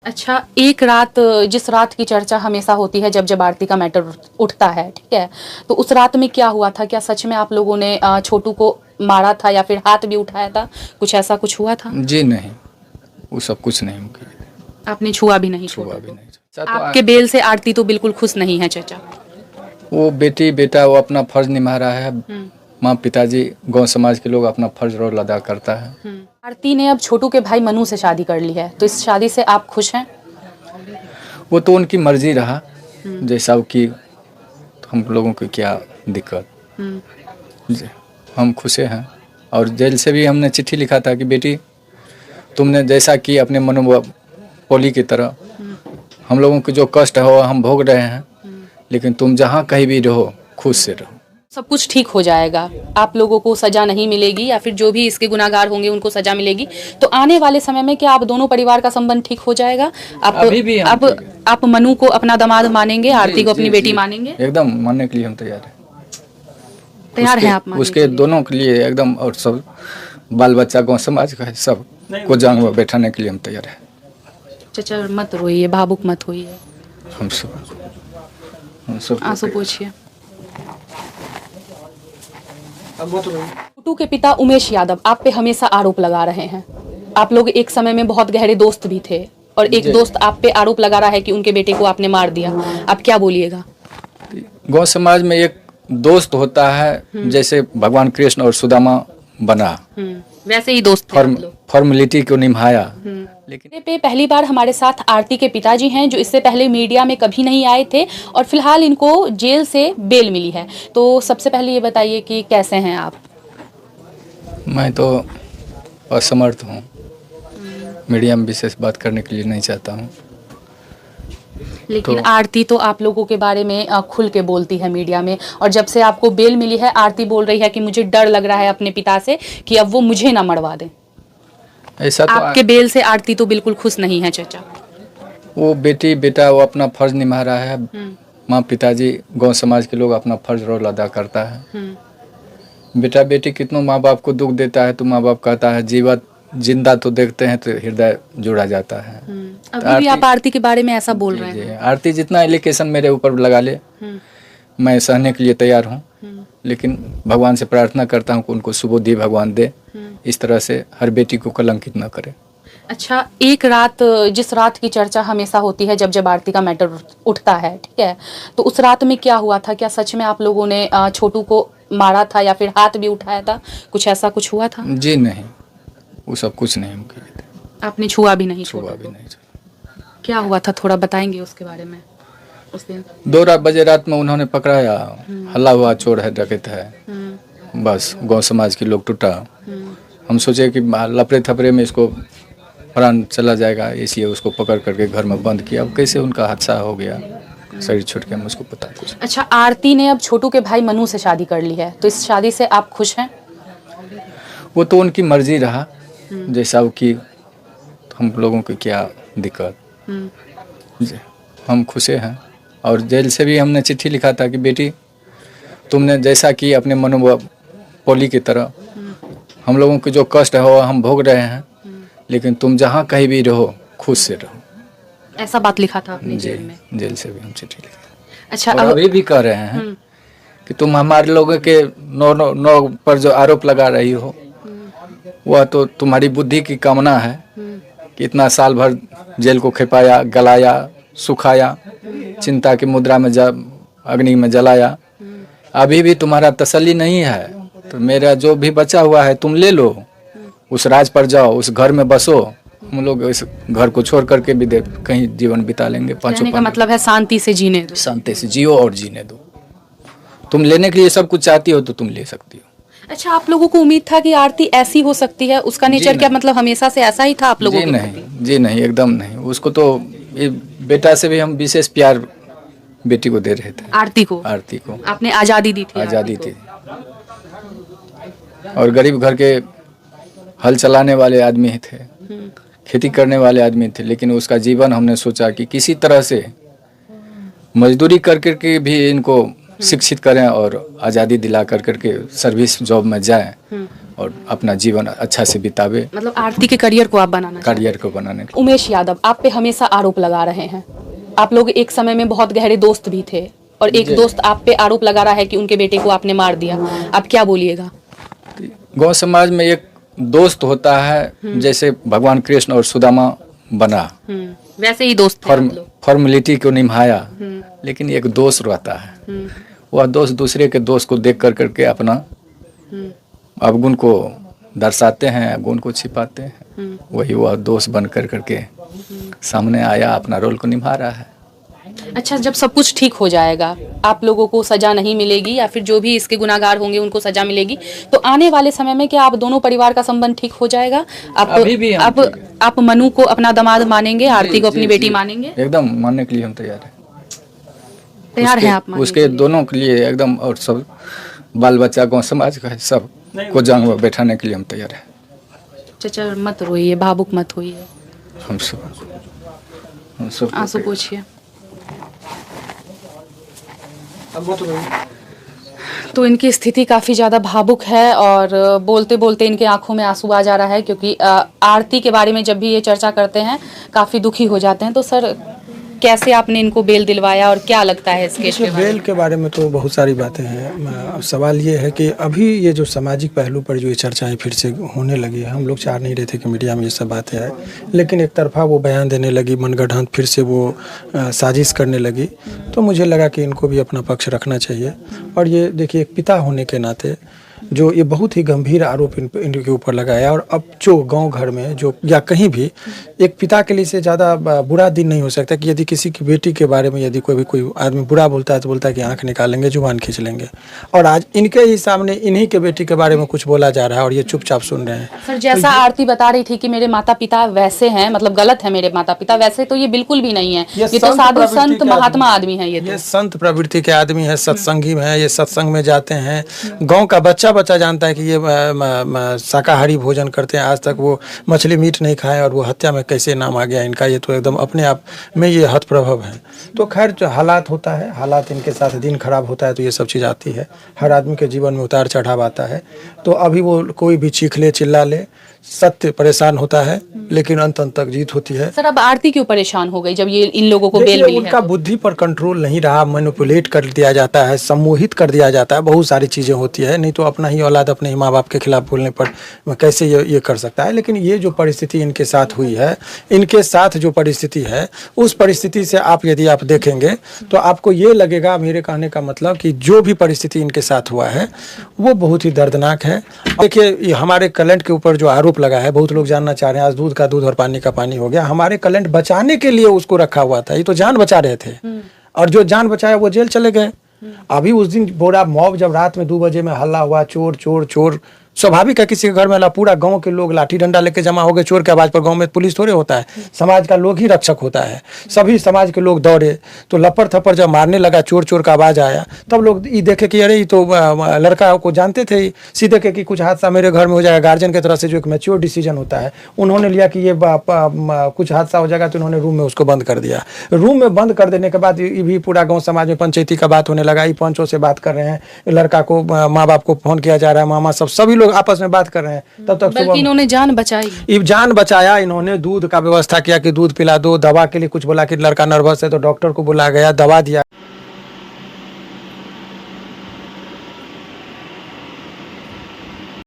अच्छा, एक रात, जिस रात की चर्चा हमेशा होती है जब जब आरती का मैटर उठता है, ठीक है, तो उस रात में क्या हुआ था? क्या सच में आप लोगों ने छोटू को मारा था या फिर हाथ भी उठाया था? कुछ ऐसा कुछ हुआ था? जी नहीं, वो सब कुछ नहीं मुमकिन। आपने छुआ भी नहीं छुआ छोटू भी को? नहीं। चाचा तो आपके बेल से आरती तो बिल्कुल खुश नहीं है चाचा। वो बेटी बेटा वो अपना फर्ज निभा रहा है। माँ पिताजी गांव समाज के लोग अपना फर्ज रोल अदा करता है। आरती ने अब छोटू के भाई मनु से शादी कर ली है, तो इस शादी से आप खुश हैं? वो तो उनकी मर्जी रहा, जैसा कि हम लोगों को क्या दिक्कत। हम खुश हैं। और जेल से भी हमने चिट्ठी लिखा था कि बेटी तुमने जैसा कि अपने मनोपोली की तरह हम लोगों को जो कष्ट है वो हम भोग रहे हैं, लेकिन तुम जहाँ कहीं भी रहो खुश से रहो। सब कुछ ठीक हो जाएगा, आप लोगों को सजा नहीं मिलेगी या फिर जो भी इसके गुनाहगार होंगे उनको सजा मिलेगी। तो आने वाले समय में क्या आप दोनों परिवार का संबंध ठीक हो जाएगा? अभी भी हम ठीक है। आप मनु को अपना दामाद मानेंगे, आरती को अपनी बेटी मानेंगे? एकदम मानने के लिए हम तैयार हैं। तैयार हैं आप मानने उसके के लिए? दोनों के लिए एकदम, और सब बाल बच्चा गांव समाज का है, सब को जांग में बैठाने के लिए हम तैयार हैं। चाचा मत रोइए, भावुक मत होइए, हम सब आंसू पोंछिए। छोटू के पिता उमेश यादव आप पे हमेशा आरोप लगा रहे हैं। आप लोग एक समय में बहुत गहरे दोस्त भी थे और एक दोस्त आप पे आरोप लगा रहा है कि उनके बेटे को आपने मार दिया। आप क्या बोलिएगा? गांव समाज में एक दोस्त होता है, जैसे भगवान कृष्ण और सुदामा बना, वैसे ही दोस्त थे आप लोग। फॉर्मेलिटी को निभाया। लेकिन पे पहली बार हमारे साथ आरती के पिताजी हैं, जो इससे पहले मीडिया में कभी नहीं आए थे और फिलहाल इनको जेल से बेल मिली है। तो सबसे पहले ये बताइए कि कैसे हैं आप? मैं तो असमर्थ हूँ, मीडिया में विशेष बात करने के लिए नहीं चाहता हूँ। लेकिन आरती तो आप लोगों के बारे में खुल के बोलती है मीडिया में, और जब से आपको बेल मिली है आरती बोल रही है कि मुझे डर लग रहा है अपने पिता से कि अब वो मुझे ना मरवा दें। ऐसा तो आपके बेल से आरती तो बिल्कुल खुश नहीं है चाचा। वो बेटी बेटा वो अपना फर्ज निभा रहा है। माँ पिताजी गांव समाज के लोग अपना फर्ज रोल अदा करता है। बेटा बेटी कितनों माँ बाप को दुख देता है, तो माँ बाप कहता है जीवत जिंदा तो देखते हैं तो हृदय जुड़ा जाता है। अभी भी आप आरती के बारे में ऐसा बोल रहे हैं? आरती जितना एलिगेशन मेरे ऊपर लगा ले, मैं सहने के लिए तैयार हूँ, लेकिन भगवान से प्रार्थना करता हूँ कि उनको सुबुद्धि भगवान दे, इस तरह से हर बेटी को कलंकित न करे। अच्छा, एक रात, जिस रात की चर्चा हमेशा होती है जब जब आरती का मैटर उठता है, ठीक है, तो उस रात में क्या हुआ था? क्या सच में आप लोगों ने छोटू को मारा था या फिर हाथ भी उठाया था? कुछ ऐसा कुछ हुआ था? जी नहीं, वो सब कुछ नहीं मुमकिन। आपने छुआ भी नहीं छुआ छोटू भी को? नहीं। क्या हुआ था, थोड़ा बताएंगे उसके बारे में? उस दिन 2 बजे रात में उन्होंने पकड़ाया, हल्ला हुआ चोर है डकैत है, बस गांव समाज के लोग टूटा। हम सोचे कि लपड़े थपड़े में इसको प्राण चला जाएगा, इसलिए उसको पकड़ करके घर में बंद किया। अब कैसे उनका हादसा हो गया, शरीर छूट गया, मुझको पता कुछ। अच्छा, आरती ने अब छोटू के भाई मनु से शादी कर ली है, तो इस शादी से आप खुश हैं? वो तो उनकी मर्जी रहा, जैसा कि हम लोगों को क्या दिक्कत। हम खुश हैं। और जेल से भी हमने चिट्ठी लिखा था कि बेटी तुमने जैसा कि अपने मनोपोली की तरह हम लोगों को जो कष्ट है वो हम भोग रहे हैं, लेकिन तुम जहाँ कहीं भी रहो खुश से रहो। ऐसा बात लिखा था आपने जेल में? जेल से भी हम चिट्ठी लिखा। अच्छा, और अभी भी कह रहे हैं कि तुम हमारे लोगों के नौ पर जो आरोप लगा रही हो, वह तो तुम्हारी बुद्धि की कामना है कि इतना साल भर जेल को खिपाया, गलाया, सुखाया, चिंता की मुद्रा में अग्नि में जलाया। अभी भी तुम्हारा तसल्ली नहीं है, तो मेरा जो भी बचा हुआ है तुम ले लो, उस राज पर जाओ, उस घर में बसो। हम लोग इस घर को छोड़ करके भी कहीं जीवन बिता लेंगे। कहने का मतलब है शांति से जीने दो। शांति से जियो और जीने दो। तुम लेने के लिए सब कुछ चाहती हो तो तुम ले सकती हो। अच्छा, आप लोगों को उम्मीद था कि आरती ऐसी हो सकती है? उसका नेचर क्या, मतलब हमेशा से ऐसा ही था आप लोगों के प्रति? जी नहीं, एकदम नहीं। उसको तो ये बेटा से भी हम विशेष प्यार बेटी को दे रहे थे। आरती को आपने आजादी दी थी? आजादी थी। और गरीब घर के हल चलाने वाले आदमी थे, खेती करने वाले आदमी थे, लेकिन उसका जीवन हमने सोचा कि किसी तरह से मजदूरी कर करके भी इनको शिक्षित करें और आज़ादी दिला कर करके सर्विस जॉब में जाएं, और अपना जीवन अच्छा से बितावे, मतलब आरती के करियर को आप बनाना चाहते करियर को बनाने के हैं। उमेश यादव आप पे हमेशा आरोप लगा रहे हैं, आप लोग एक समय में बहुत गहरे दोस्त भी थे और एक दोस्त आप पे आरोप लगा रहा है कि उनके बेटे को आपने मार दिया, आप क्या बोलिएगा? लिए। गांव समाज में एक दोस्त होता है, जैसे भगवान कृष्ण और सुदामा बना, वैसे ही दोस्त थे आप लोग। फॉर्मेलिटी को निभाया, लेकिन एक दोस्त रहता है, वह दोस्त दूसरे के दोस्त को देख कर करके अपना अवगुण को दर्शाते हैं, अवगुण को छिपाते हैं। वही वह दोस्त बन कर करके सामने आया, अपना रोल को निभा रहा है। अच्छा, जब सब कुछ ठीक हो जाएगा, आप लोगों को सजा नहीं मिलेगी या फिर जो भी इसके गुनाहगार होंगे उनको सजा मिलेगी, तो आने वाले समय में क्या आप दोनों परिवार का संबंध ठीक हो जाएगा? अभी भी आप मनु को अपना दामाद मानेंगे, आरती को अपनी बेटी मानेंगे? एकदम मानने के लिए हम तैयार हैं। तैयार हैं आप मानने उसके के लिए? दोनों के लिए एकदम, और सब बाल बच्चा गांव समाज का है, सब को जांग में बैठाने के लिए हम तैयार हैं। चाचा मत रोइए, भावुक मत होइए, हम सब आंसू पोंछिए। तो इनकी स्थिति काफ़ी ज़्यादा भावुक है और बोलते बोलते इनके आंखों में आंसू आ जा रहा है, क्योंकि आरती के बारे में जब भी ये चर्चा करते हैं काफ़ी दुखी हो जाते हैं। तो सर, कैसे आपने इनको बेल दिलवाया और क्या लगता है इस केस के बारे में? बेल के बारे में तो बहुत सारी बातें हैं। सवाल ये है कि अभी ये जो सामाजिक पहलू पर जो ये चर्चाएं फिर से होने लगी है, हम लोग चाह नहीं रहे थे कि मीडिया में ये सब बातें आए, लेकिन एक तरफा वो बयान देने लगी, मनगढ़ंत फिर से वो साजिश करने लगी, तो मुझे लगा कि इनको भी अपना पक्ष रखना चाहिए। और ये देखिए, एक पिता होने के नाते जो ये बहुत ही गंभीर आरोप इनके ऊपर लगाया, और अब जो गांव घर में जो या कहीं भी एक पिता के लिए से ज़्यादा बुरा दिन नहीं हो सकता कि यदि किसी की बेटी के बारे में यदि कोई आदमी बुरा बोलता है तो बोलता है कि आंख निकालेंगे, जुबान खींच लेंगे। और आज इनके ही सामने इन्हीं के बेटी के बारे में कुछ बोला जा रहा है और ये चुपचाप सुन रहे हैं। सर, जैसा आरती बता रही थी कि मेरे माता पिता वैसे हैं, मतलब गलत है मेरे माता पिता, वैसे तो ये बिल्कुल भी नहीं है। ये तो साधु संत महात्मा आदमी है। ये संत प्रवृत्ति के आदमी है, सत्संगी है, ये सत्संग में जाते हैं। गाँव का बच्चा जानता है कि ये शाकाहारी भोजन करते हैं, आज तक वो मछली मीट नहीं खाए, और वो हत्या में कैसे नाम आ गया इनका, ये तो एकदम अपने आप में ये हतप्रभव है। तो खैर, जो हालात होता है, हालात इनके साथ, दिन खराब होता है तो ये सब चीज़ आती है। हर आदमी के जीवन में उतार चढ़ाव आता है। तो अभी वो कोई भी चीख ले, चिल्ला ले, सत्य परेशान होता है, लेकिन अंत तक जीत होती है। सर, अब आरती क्यों परेशान हो गई जब ये इन लोगों को बेल मिली है? उनका बुद्धि पर कंट्रोल नहीं रहा, मैनिपुलेट कर दिया जाता है, सम्मोहित कर दिया जाता है, बहुत सारी चीज़ें होती है। नहीं तो अपना ही औलाद अपने ही माँ बाप के खिलाफ बोलने पर कैसे ये कर सकता है। लेकिन ये जो परिस्थिति इनके साथ हुई है, इनके साथ जो परिस्थिति है, उस परिस्थिति से आप यदि आप देखेंगे तो आपको ये लगेगा, मेरे कहने का मतलब कि जो भी परिस्थिति इनके साथ हुआ है वो बहुत ही दर्दनाक है। देखिए, हमारे कलेंट के ऊपर जो आरोप लगा है, बहुत लोग जानना चाह रहे हैं, आज दूध का दूध और पानी का पानी हो गया। हमारे कलेंट बचाने के लिए उसको रखा हुआ था, ये तो जान बचा रहे थे, और जो जान बचाया वो जेल चले गए। अभी उस दिन पूरा मॉब जब रात में 2 बजे में हल्ला हुआ, चोर चोर चोर, स्वाभाविक है किसी के घर में पूरा गांव के लोग लाठी डंडा लेके जमा हो गए। चोर के आवाज पर गांव में पुलिस थोड़े होता है, समाज का लोग ही रक्षक होता है। सभी समाज के लोग दौड़े, तो लपड़ थप्पड़ जब मारने लगा, चोर चोर का आवाज आया, तब लोग ये देखे कि अरे ये तो लड़का को जानते थे, सीधे के कि कुछ हादसा मेरे घर में हो जाएगा। गार्जियन की तरफ से जो एक मैच्योर डिसीजन होता है, उन्होंने लिया कि ये कुछ हादसा हो जाएगा, तो उन्होंने रूम में उसको बंद कर दिया। रूम में बंद कर देने के बाद ये भी पूरा गाँव समाज में पंचायती का बात होने लगा। ये पंचों से बात कर रहे हैं, लड़का को माँ बाप को फोन किया जा रहा है, मामा सब सभी लोग आपस में बात कर रहे हैं। तब तक बल्कि इन्होंने जान बचाई, जान बचाया। इन्होंने दूध का व्यवस्था किया कि दूध पिला दो, दवा के लिए कुछ बोला कि लड़का नर्वस है तो डॉक्टर को बुलाया गया, दवा दिया।